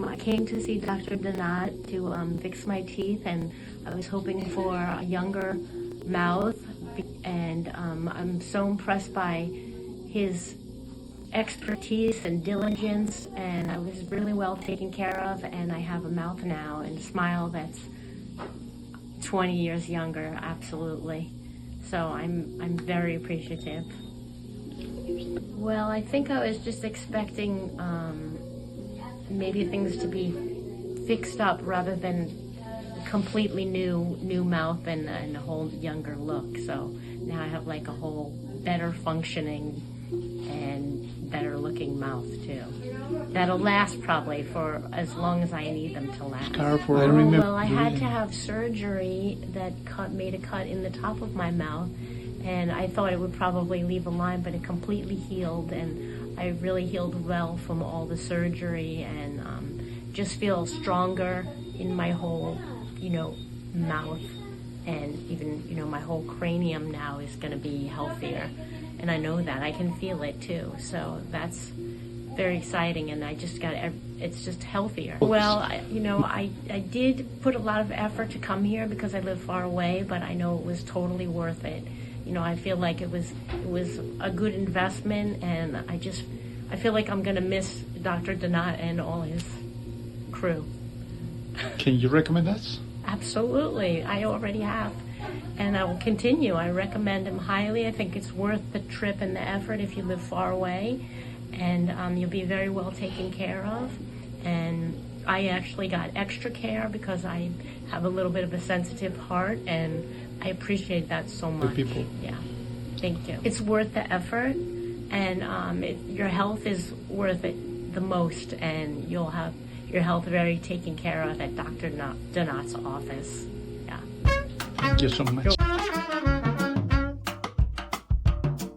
I came to see Dr. Donat to fix my teeth, and I was hoping for a younger mouth, and I'm so impressed by his expertise and diligence, and I was really well taken care of, and I have a mouth now and a smile that's 20 years younger, absolutely. So I'm very appreciative. Well, I think I was just expecting maybe things to be fixed up rather than completely new mouth and a whole younger look. So now I have like a whole better functioning and better looking mouth too. That'll last probably for as long as I need them to last. Well, I had to have surgery that made a cut in the top of my mouth, and I thought it would probably leave a line, but it completely healed, and I really healed well from all the surgery, and just feel stronger in my whole, mouth, and even, my whole cranium now is going to be healthier, and I know that. I can feel it too, so that's very exciting, and it's just healthier. Well, I did put a lot of effort to come here because I live far away, but I know it was totally worth it. I feel like it was a good investment, and I feel like I'm gonna miss Dr. Donat and all his crew. Can you recommend us? Absolutely, I already have, and I will continue. I recommend him highly. I think it's worth the trip and the effort if you live far away, and you'll be very well taken care of. And I actually got extra care because I have a little bit of a sensitive heart, and I appreciate that so much. Good people. Yeah, thank you. It's worth the effort, and your health is worth it the most, and you'll have your health very taken care of at Dr. Donat's office. Yeah. Thank you so much.